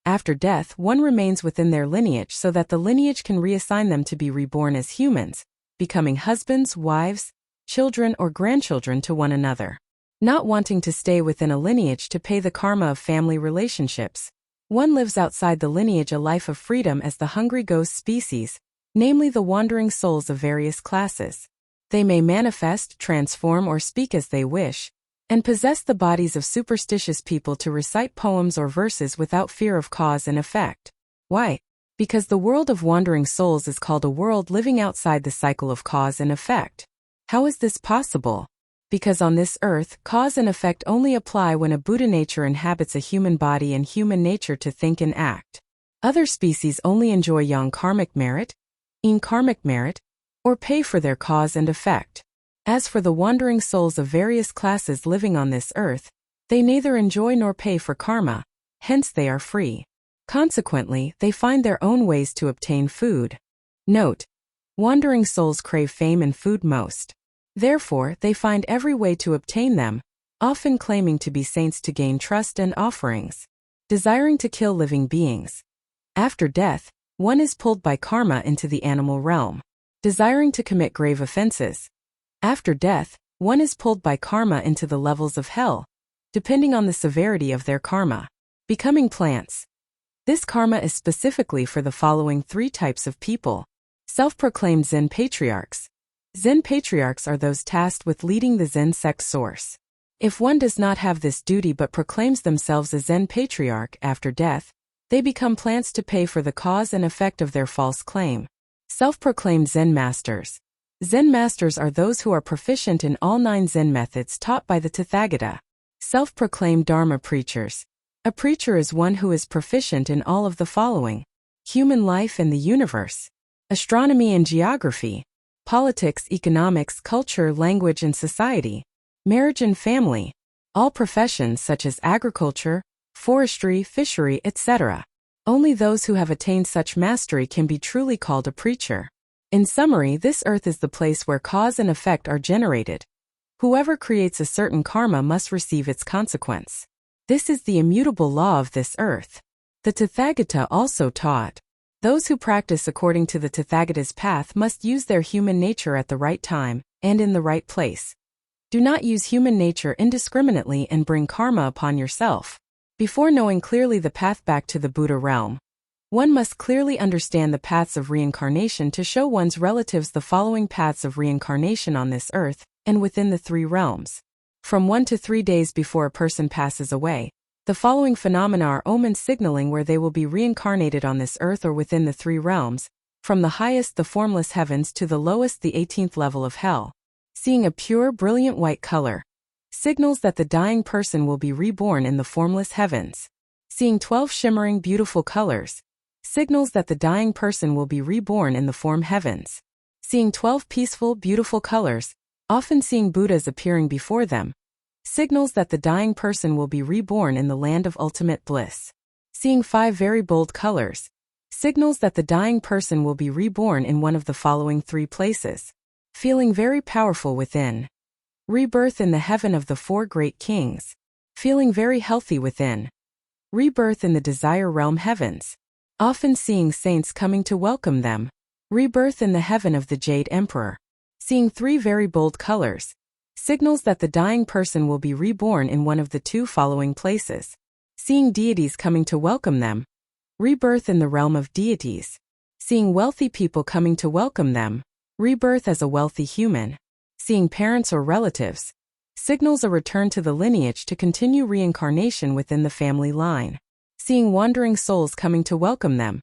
After death, one remains within their lineage so that the lineage can reassign them to be reborn as humans, becoming husbands, wives, children, or grandchildren to one another. Not wanting to stay within a lineage to pay the karma of family relationships, one lives outside the lineage a life of freedom as the hungry ghost species, namely the wandering souls of various classes. They may manifest, transform, or speak as they wish, and possess the bodies of superstitious people to recite poems or verses without fear of cause and effect. Why? Because the world of wandering souls is called a world living outside the cycle of cause and effect. How is this possible? Because on this earth, cause and effect only apply when a Buddha nature inhabits a human body and human nature to think and act. Other species only enjoy yang karmic merit, yin karmic merit, or pay for their cause and effect. As for the wandering souls of various classes living on this earth, they neither enjoy nor pay for karma, hence they are free. Consequently, they find their own ways to obtain food. Note: wandering souls crave fame and food most. Therefore, they find every way to obtain them, often claiming to be saints to gain trust and offerings. Desiring to kill living beings. After death, one is pulled by karma into the animal realm. Desiring to commit grave offenses. After death, one is pulled by karma into the levels of hell, depending on the severity of their karma. Becoming plants. This karma is specifically for the following 3 types of people. Self-proclaimed Zen Patriarchs. Zen Patriarchs are those tasked with leading the Zen sect source. If one does not have this duty but proclaims themselves a Zen Patriarch after death, they become plants to pay for the cause and effect of their false claim. Self-proclaimed Zen Masters. Zen Masters are those who are proficient in all 9 Zen methods taught by the Tathagata. Self-proclaimed Dharma Preachers. A preacher is one who is proficient in all of the following: human life and the universe, astronomy and geography, politics, economics, culture, language and society, marriage and family, all professions such as agriculture, forestry, fishery, etc. Only those who have attained such mastery can be truly called a preacher. In summary, this earth is the place where cause and effect are generated. Whoever creates a certain karma must receive its consequence. This is the immutable law of this earth. The Tathagata also taught, those who practice according to the Tathagata's path must use their human nature at the right time and in the right place. Do not use human nature indiscriminately and bring karma upon yourself. Before knowing clearly the path back to the Buddha realm, one must clearly understand the paths of reincarnation to show one's relatives the following paths of reincarnation on this earth and within the 3 realms. From 1 to 3 days before a person passes away, the following phenomena are omens signaling where they will be reincarnated on this earth or within the 3 realms, from the highest the formless heavens to the lowest the 18th level of hell. Seeing a pure, brilliant white color signals that the dying person will be reborn in the formless heavens. Seeing 12 shimmering, beautiful colors signals that the dying person will be reborn in the form heavens. Seeing 12 peaceful, beautiful colors, often seeing Buddhas appearing before them, signals that the dying person will be reborn in the land of ultimate bliss. Seeing 5 very bold colors signals that the dying person will be reborn in one of the following 3 places. Feeling very powerful within, rebirth in the heaven of the 4 great kings. Feeling very healthy within, rebirth in the desire realm heavens. Often seeing saints coming to welcome them, rebirth in the heaven of the Jade Emperor. Seeing 3 very bold colors signals that the dying person will be reborn in one of the 2 following places. Seeing deities coming to welcome them, rebirth in the realm of deities. Seeing wealthy people coming to welcome them, rebirth as a wealthy human. Seeing parents or relatives signals a return to the lineage to continue reincarnation within the family line. Seeing wandering souls coming to welcome them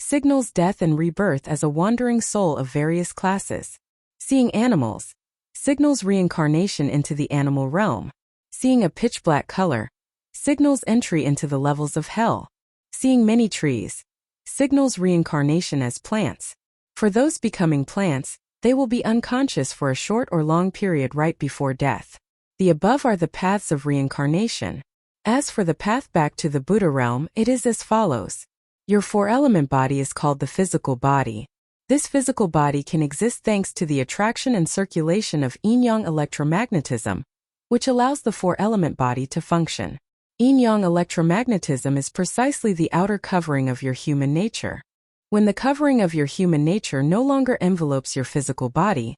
signals death and rebirth as a wandering soul of various classes. Seeing animals signals reincarnation into the animal realm. Seeing a pitch black color signals entry into the levels of hell. Seeing many trees signals reincarnation as plants. For those becoming plants, they will be unconscious for a short or long period right before death. The above are the paths of reincarnation. As for the path back to the Buddha realm, it is as follows. Your 4-element body is called the physical body. This physical body can exist thanks to the attraction and circulation of yin-yang electromagnetism, which allows the 4-element body to function. Yin-yang electromagnetism is precisely the outer covering of your human nature. When the covering of your human nature no longer envelopes your physical body,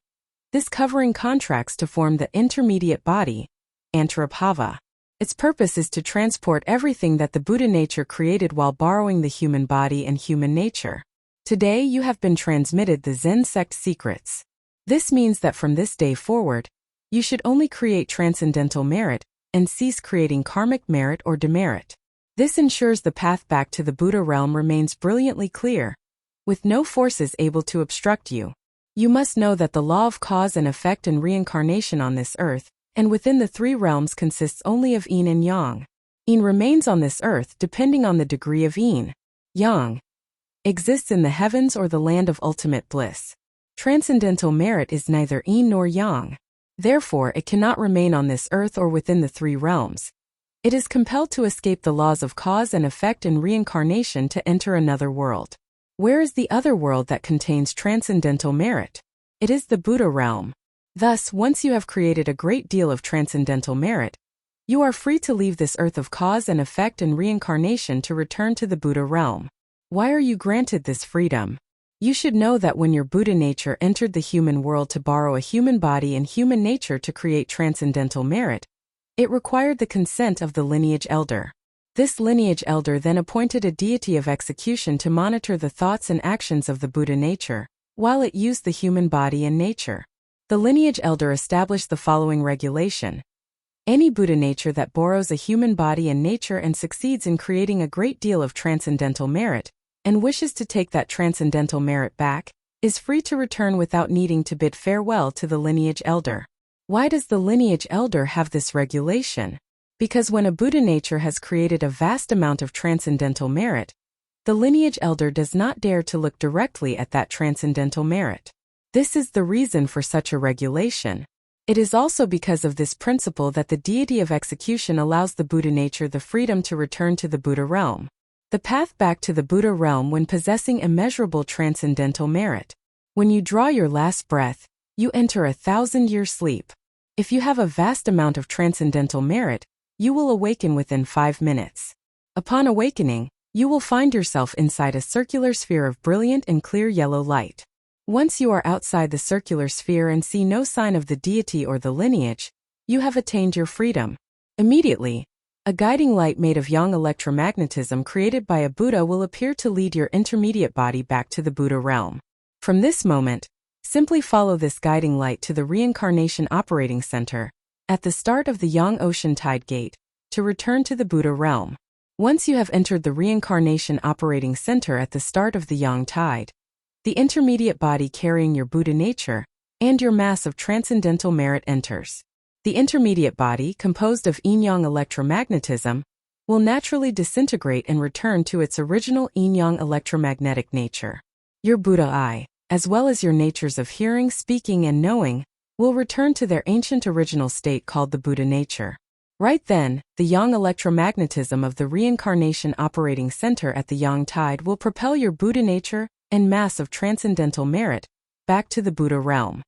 this covering contracts to form the intermediate body, Antarabhava. Its purpose is to transport everything that the Buddha nature created while borrowing the human body and human nature. Today you have been transmitted the Zen Sect secrets. This means that from this day forward, you should only create transcendental merit and cease creating karmic merit or demerit. This ensures the path back to the Buddha realm remains brilliantly clear, with no forces able to obstruct you. You must know that the law of cause and effect and reincarnation on this earth and within the 3 realms consists only of yin and yang. Yin remains on this earth depending on the degree of yin. Yang exists in the heavens or the land of ultimate bliss. Transcendental merit is neither yin nor yang. Therefore, it cannot remain on this earth or within the 3 realms. It is compelled to escape the laws of cause and effect and reincarnation to enter another world. Where is the other world that contains transcendental merit? It is the Buddha realm. Thus, once you have created a great deal of transcendental merit, you are free to leave this earth of cause and effect and reincarnation to return to the Buddha realm. Why are you granted this freedom? You should know that when your Buddha nature entered the human world to borrow a human body and human nature to create transcendental merit, it required the consent of the lineage elder. This lineage elder then appointed a deity of execution to monitor the thoughts and actions of the Buddha nature, while it used the human body and nature. The lineage elder established the following regulation. Any Buddha nature that borrows a human body and nature and succeeds in creating a great deal of transcendental merit, and wishes to take that transcendental merit back, is free to return without needing to bid farewell to the lineage elder. Why does the lineage elder have this regulation? Because when a Buddha nature has created a vast amount of transcendental merit, the lineage elder does not dare to look directly at that transcendental merit. This is the reason for such a regulation. It is also because of this principle that the deity of execution allows the Buddha nature the freedom to return to the Buddha realm. The path back to the Buddha realm when possessing immeasurable transcendental merit. When you draw your last breath, you enter a 1,000-year sleep. If you have a vast amount of transcendental merit, you will awaken within 5 minutes. Upon awakening, you will find yourself inside a circular sphere of brilliant and clear yellow light. Once you are outside the circular sphere and see no sign of the deity or the lineage, you have attained your freedom. Immediately, a guiding light made of yang electromagnetism created by a Buddha will appear to lead your intermediate body back to the Buddha realm. From this moment, simply follow this guiding light to the Reincarnation Operating Center, at the start of the Yang Ocean Tide Gate, to return to the Buddha realm. Once you have entered the Reincarnation Operating Center at the start of the Yang Tide, the intermediate body carrying your Buddha nature and your mass of transcendental merit enters. The intermediate body, composed of yin-yang electromagnetism, will naturally disintegrate and return to its original yin-yang electromagnetic nature. Your Buddha I, as well as your natures of hearing, speaking, and knowing, will return to their ancient original state called the Buddha nature. Right then, the yang electromagnetism of the Reincarnation Operating Center at the Yang Tide will propel your Buddha nature and mass of transcendental merit back to the Buddha realm.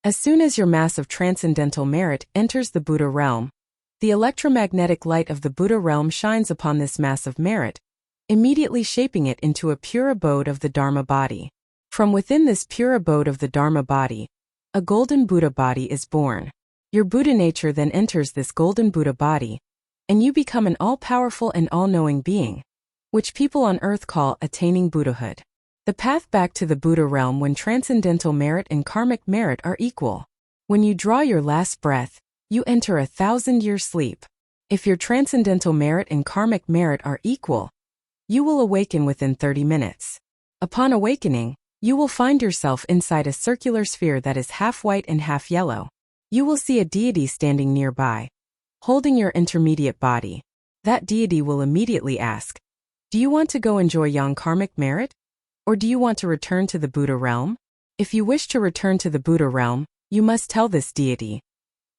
As soon as your mass of transcendental merit enters the Buddha realm, the electromagnetic light of the Buddha realm shines upon this mass of merit, immediately shaping it into a pure abode of the Dharma Body. From within this pure abode of the Dharma Body, a golden Buddha body is born. Your Buddha nature then enters this golden Buddha body, and you become an all-powerful and all-knowing being, which people on earth call attaining Buddhahood. The path back to the Buddha realm when transcendental merit and karmic merit are equal. When you draw your last breath, you enter a 1,000-year sleep. If your transcendental merit and karmic merit are equal, you will awaken within 30 minutes. Upon awakening, you will find yourself inside a circular sphere that is half white and half yellow. You will see a deity standing nearby, holding your intermediate body. That deity will immediately ask, "Do you want to go enjoy yang karmic merit? Or do you want to return to the Buddha realm?" If you wish to return to the Buddha realm, you must tell this deity,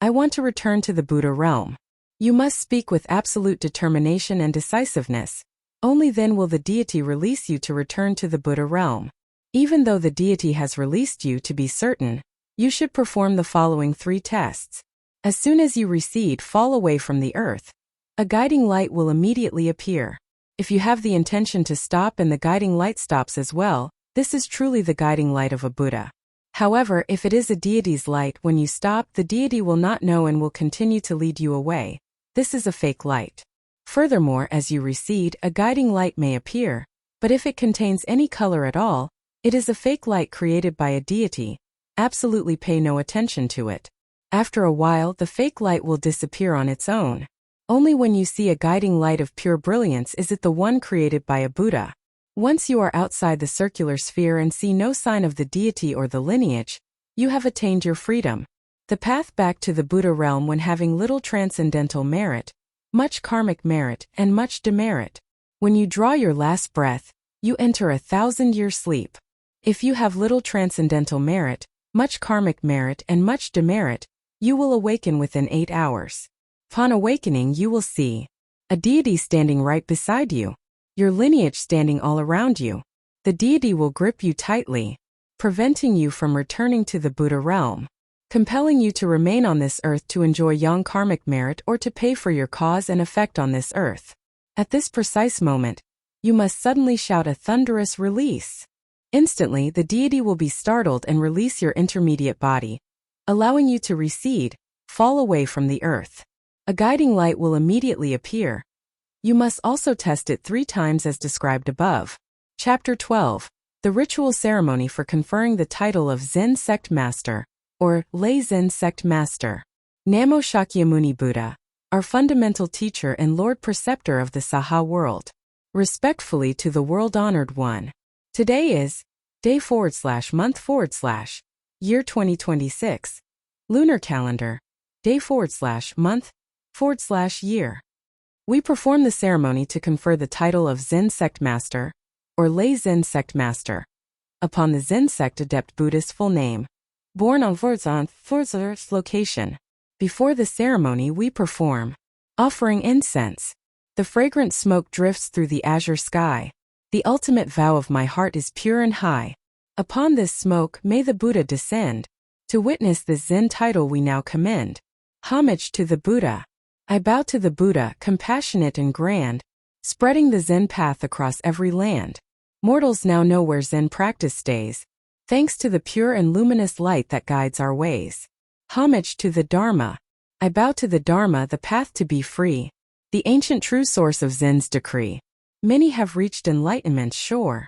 "I want to return to the Buddha realm." You must speak with absolute determination and decisiveness. Only then will the deity release you to return to the Buddha realm. Even though the deity has released you, to be certain, you should perform the following 3 tests. As soon as you recede, fall away from the earth, a guiding light will immediately appear. If you have the intention to stop and the guiding light stops as well, this is truly the guiding light of a Buddha. However, if it is a deity's light, when you stop, the deity will not know and will continue to lead you away. This is a fake light. Furthermore, as you recede, a guiding light may appear, but if it contains any color at all, it is a fake light created by a deity. Absolutely pay no attention to it. After a while, the fake light will disappear on its own. Only when you see a guiding light of pure brilliance is it the one created by a Buddha. Once you are outside the circular sphere and see no sign of the deity or the lineage, you have attained your freedom. The path back to the Buddha realm when having little transcendental merit, much karmic merit, and much demerit. When you draw your last breath, you enter a 1,000-year sleep. If you have little transcendental merit, much karmic merit, and much demerit, you will awaken within 8 hours. Upon awakening, you will see a deity standing right beside you, your lineage standing all around you. The deity will grip you tightly, preventing you from returning to the Buddha realm, compelling you to remain on this earth to enjoy yang karmic merit or to pay for your cause and effect on this earth. At this precise moment, you must suddenly shout a thunderous release. Instantly, the deity will be startled and release your intermediate body, allowing you to recede, fall away from the earth. A guiding light will immediately appear. You must also test it 3 times as described above. Chapter 12. The Ritual Ceremony for Conferring the Title of Zen Sect Master, or Lay Zen Sect Master. Namo Shakyamuni Buddha, our fundamental teacher and Lord Preceptor of the Saha world. Respectfully to the world-honored one. Today is day/month/year 2026. Lunar calendar. day/month/year. We perform the ceremony to confer the title of Zen Sect Master, or Lay Zen Sect Master, upon the Zen Sect Adept Buddhist full name, born on Vorza's location. Before the ceremony we perform, offering incense. The fragrant smoke drifts through the azure sky. The ultimate vow of my heart is pure and high. Upon this smoke may the Buddha descend. To witness this Zen title we now commend. Homage to the Buddha. I bow to the Buddha, compassionate and grand, spreading the Zen path across every land. Mortals now know where Zen practice stays, thanks to the pure and luminous light that guides our ways. Homage to the Dharma. I bow to the Dharma, the path to be free, the ancient true source of Zen's decree. Many have reached enlightenment's shore,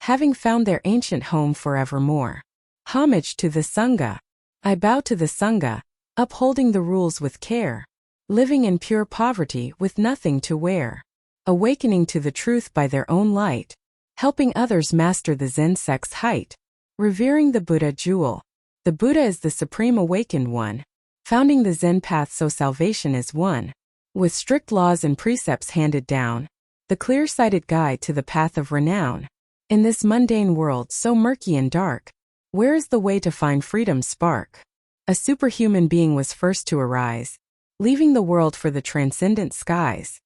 having found their ancient home forevermore. Homage to the Sangha. I bow to the Sangha, upholding the rules with care, living in pure poverty with nothing to wear, awakening to the truth by their own light, helping others master the Zen sect's height, revering the Buddha jewel. The Buddha is the supreme awakened one, founding the Zen path so salvation is won. With strict laws and precepts handed down, the clear-sighted guide to the path of renown. In this mundane world so murky and dark, where is the way to find freedom's spark? A superhuman being was first to arise, leaving the world for the transcendent skies.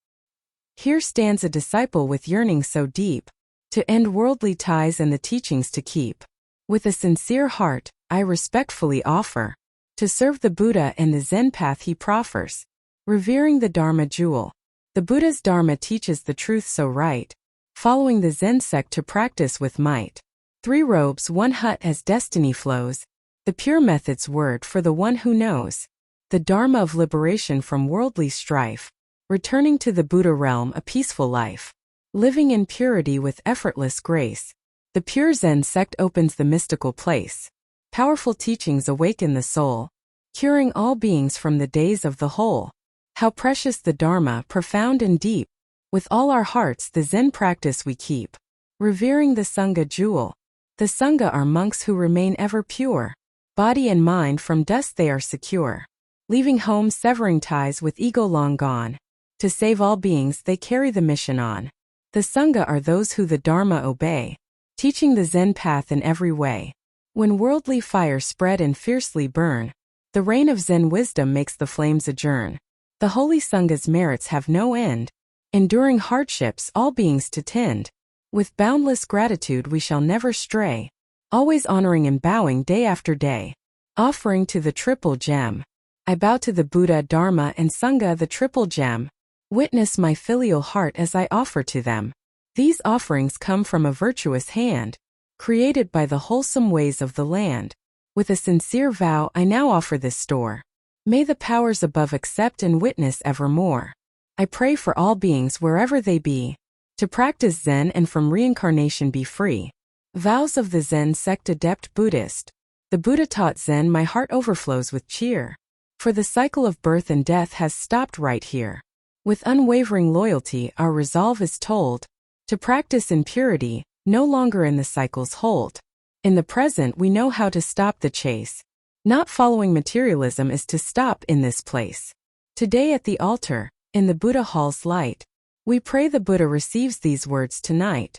Here stands a disciple with yearning so deep, to end worldly ties and the teachings to keep. With a sincere heart, I respectfully offer to serve the Buddha and the Zen path he proffers, revering the Dharma jewel. The Buddha's Dharma teaches the truth so right, following the Zen sect to practice with might. 3 robes, 1 hut as destiny flows, the pure method's word for the one who knows. The Dharma of liberation from worldly strife, returning to the Buddha realm a peaceful life, living in purity with effortless grace. The pure Zen sect opens the mystical place. Powerful teachings awaken the soul, curing all beings from the days of the whole. How precious the Dharma, profound and deep. With all our hearts the Zen practice we keep, revering the Sangha jewel. The Sangha are monks who remain ever pure. Body and mind from dust they are secure, leaving home severing ties with ego long gone. To save all beings they carry the mission on. The Sangha are those who the Dharma obey, teaching the Zen path in every way. When worldly fires spread and fiercely burn, the reign of Zen wisdom makes the flames adjourn. The holy Sangha's merits have no end, enduring hardships all beings to tend. With boundless gratitude we shall never stray, always honoring and bowing day after day. Offering to the triple gem. I bow to the Buddha, Dharma and Sangha, the triple gem. Witness my filial heart as I offer to them. These offerings come from a virtuous hand, created by the wholesome ways of the land. With a sincere vow I now offer this store. May the powers above accept and witness evermore. I pray for all beings wherever they be, to practice Zen and from reincarnation be free. Vows of the Zen Sect Adept Buddhist. The Buddha taught Zen, my heart overflows with cheer, for the cycle of birth and death has stopped right here. With unwavering loyalty our resolve is told, to practice in purity, no longer in the cycle's hold. In the present we know how to stop the chase. Not following materialism is to stop in this place. Today at the altar, in the Buddha hall's light, we pray the Buddha receives these words tonight.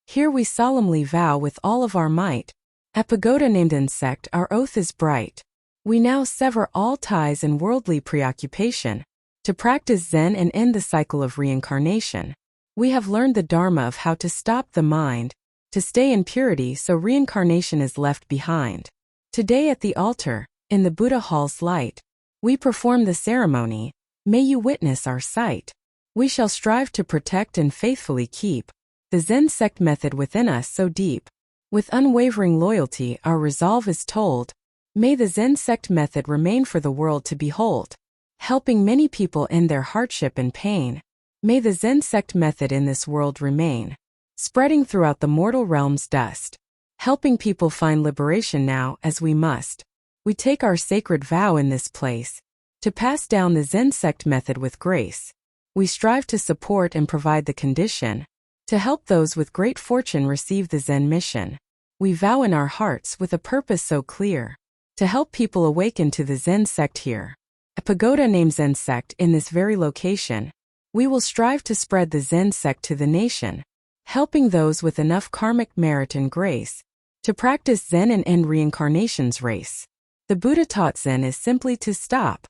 Here we solemnly vow with all of our might. At pagoda named Zen sect our oath is bright. We now sever all ties and worldly preoccupation, to practice Zen and end the cycle of reincarnation. We have learned the Dharma of how to stop the mind, to stay in purity so reincarnation is left behind. Today at the altar, in the Buddha hall's light, we perform the ceremony. May you witness our sight. We shall strive to protect and faithfully keep the Zen sect method within us so deep. With unwavering loyalty our resolve is told. May the Zen sect method remain for the world to behold, helping many people end their hardship and pain. May the Zen sect method in this world remain, spreading throughout the mortal realm's dust, helping people find liberation now as we must. We take our sacred vow in this place, to pass down the Zen sect method with grace. We strive to support and provide the condition, to help those with great fortune receive the Zen mission. We vow in our hearts with a purpose so clear, to help people awaken to the Zen sect here. A pagoda named Zen Sect in this very location. We will strive to spread the Zen sect to the nation, helping those with enough karmic merit and grace, To practice Zen and end reincarnation's race. The Buddha taught Zen is simply to stop.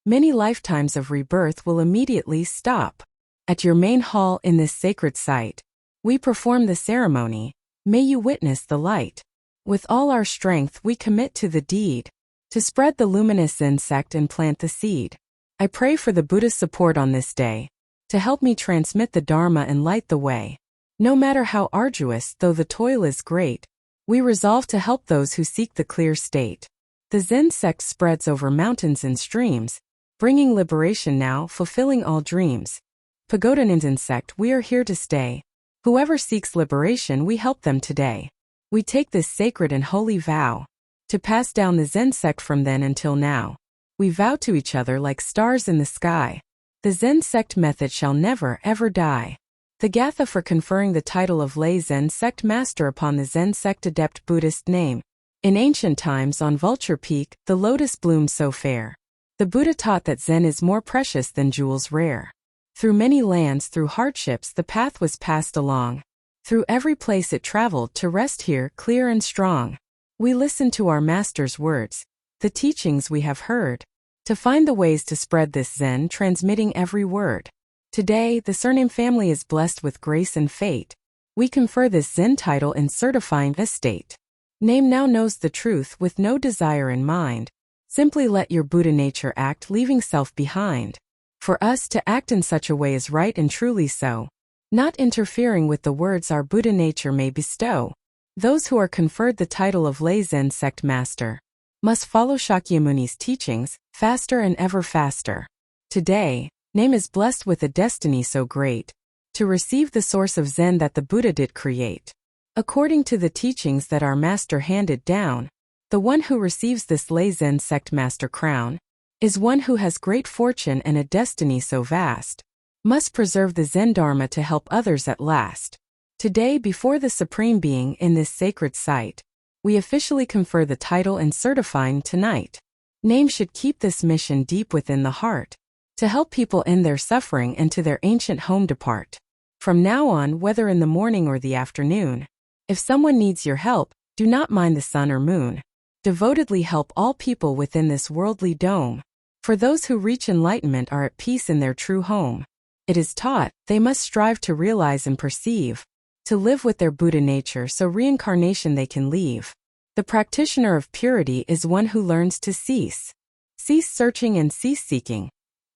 Many lifetimes of rebirth will immediately stop. At your main hall in this sacred site, we perform the ceremony. May you witness the light. With all our strength we commit to the deed, to spread the luminous Zen sect and plant the seed. I pray for the Buddha's support on this day, to help me transmit the Dharma and light the way. No matter how arduous, though the toil is great, we resolve to help those who seek the clear state. The Zen sect spreads over mountains and streams, bringing liberation now, fulfilling all dreams. Pagoda and Zen sect, we are here to stay. Whoever seeks liberation, we help them today. We take this sacred and holy vow, to pass down the Zen sect from then until now. We vow to each other like stars in the sky. The Zen sect method shall never ever die. The Gatha for conferring the title of lay Zen Sect Master upon the Zen Sect Adept Buddhist name. In ancient times on Vulture Peak, the lotus bloomed so fair. The Buddha taught that Zen is more precious than jewels rare. Through many lands, through hardships, the path was passed along. Through every place it traveled to rest here, clear and strong. We listen to our Master's words, the teachings we have heard, to find the ways to spread this Zen, transmitting every word. Today, the surname family is blessed with grace and fate. We confer this Zen title in certifying estate. Name now knows the truth with no desire in mind. Simply let your Buddha nature act, leaving self behind. For us to act in such a way is right and truly so, not interfering with the words our Buddha nature may bestow. Those who are conferred the title of lay Zen Sect Master must follow Shakyamuni's teachings, faster and ever faster. Today, name is blessed with a destiny so great, to receive the source of Zen that the Buddha did create. According to the teachings that our Master handed down, the one who receives this lay Zen Sect Master crown is one who has great fortune and a destiny so vast, must preserve the Zen Dharma to help others at last. Today, before the Supreme Being in this sacred site, we officially confer the title and certifying tonight. Name should keep this mission deep within the heart, to help people end their suffering and to their ancient home depart. From now on, whether in the morning or the afternoon, if someone needs your help, do not mind the sun or moon. Devotedly help all people within this worldly dome. For those who reach enlightenment are at peace in their true home. It is taught, they must strive to realize and perceive, to live with their Buddha nature so reincarnation they can leave. The practitioner of purity is one who learns to cease. Cease searching and cease seeking.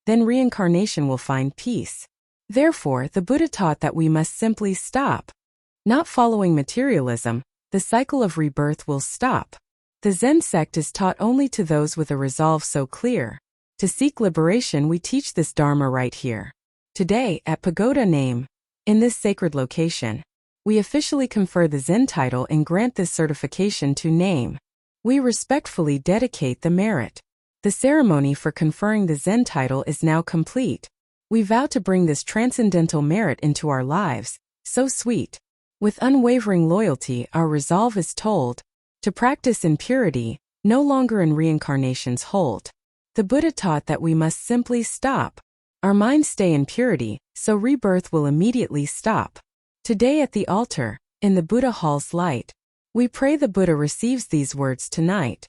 Then reincarnation will find peace. Therefore, the Buddha taught that we must simply stop. Not following materialism, the cycle of rebirth will stop. The Zen sect is taught only to those with a resolve so clear. To seek liberation, we teach this Dharma right here. Today, at Pagoda name, in this sacred location, we officially confer the Zen title and grant this certification to name. We respectfully dedicate the merit. The ceremony for conferring the Zen title is now complete. We vow to bring this transcendental merit into our lives, so sweet. With unwavering loyalty, our resolve is told, to practice in purity, no longer in reincarnation's hold. The Buddha taught that we must simply stop. Our minds stay in purity, so rebirth will immediately stop. Today at the altar, in the Buddha hall's light, we pray the Buddha receives these words tonight.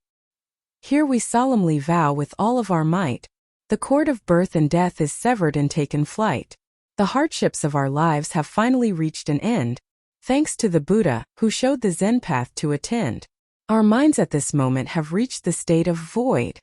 Here we solemnly vow with all of our might, the cord of birth and death is severed and taken flight. The hardships of our lives have finally reached an end, thanks to the Buddha, who showed the Zen path to attend. Our minds at this moment have reached the state of void.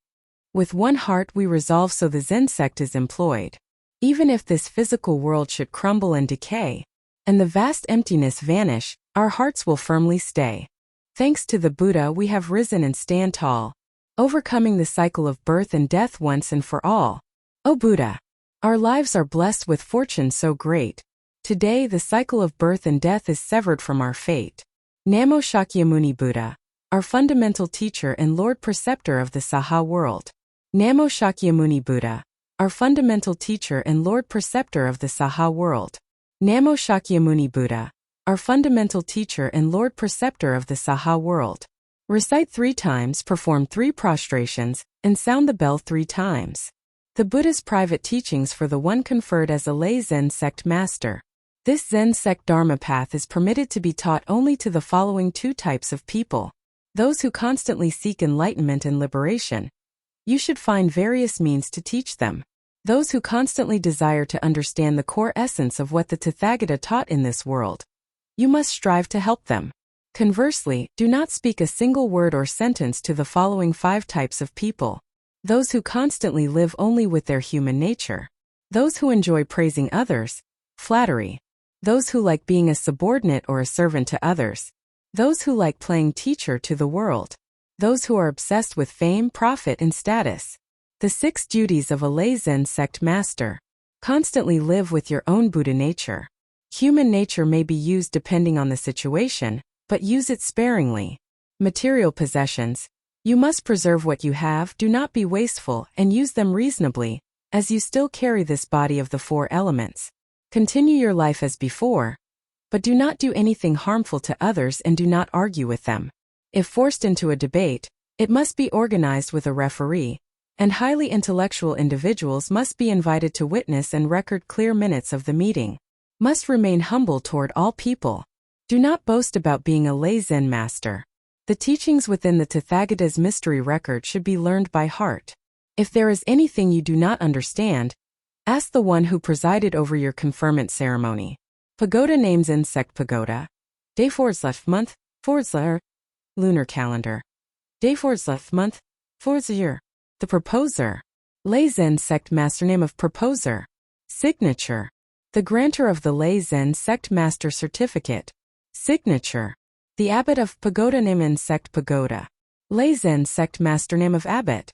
With one heart we resolve so the Zen sect is employed. Even if this physical world should crumble and decay, and the vast emptiness vanish, our hearts will firmly stay. Thanks to the Buddha we have risen and stand tall, overcoming the cycle of birth and death once and for all. O Buddha! Our lives are blessed with fortune so great. Today the cycle of birth and death is severed from our fate. Namo Shakyamuni Buddha, our fundamental teacher and Lord Preceptor of the Saha world. Namo Shakyamuni Buddha, our fundamental teacher and Lord Preceptor of the Saha world. Namo Shakyamuni Buddha, our fundamental teacher and Lord Preceptor of the Saha world. Recite 3 times, perform 3 prostrations, and sound the bell 3 times. The Buddha's private teachings for the one conferred as a lay Zen Sect Master. This Zen sect Dharma path is permitted to be taught only to the following two types of people. Those who constantly seek enlightenment and liberation. You should find various means to teach them. Those who constantly desire to understand the core essence of what the Tathagata taught in this world. You must strive to help them. Conversely, do not speak a single word or sentence to the following five types of people. Those who constantly live only with their human nature. Those who enjoy praising others, flattery. Those who like being a subordinate or a servant to others. Those who like playing teacher to the world. Those who are obsessed with fame, profit, and status. The 6 duties of a lay Zen Sect Master. Constantly live with your own Buddha nature. Human nature may be used depending on the situation, but use it sparingly. Material possessions. You must preserve what you have, do not be wasteful, and use them reasonably, as you still carry this body of the 4 elements. Continue your life as before, but do not do anything harmful to others and do not argue with them. If forced into a debate, it must be organized with a referee, and highly intellectual individuals must be invited to witness and record clear minutes of the meeting. Must remain humble toward all people. Do not boast about being a lay Zen master. The teachings within the Tathagata's mystery record should be learned by heart. If there is anything you do not understand, ask the one who presided over your conferment ceremony. Pagoda name Zen Sect Pagoda. Day /month lunar calendar. Day /month year. The proposer. Lay Zen Sect Master name of proposer. Signature. The grantor of the Lay Zen Sect Master certificate. Signature. The abbot of Pagoda name in Sect Pagoda. Lay Zen Sect Master name of abbot.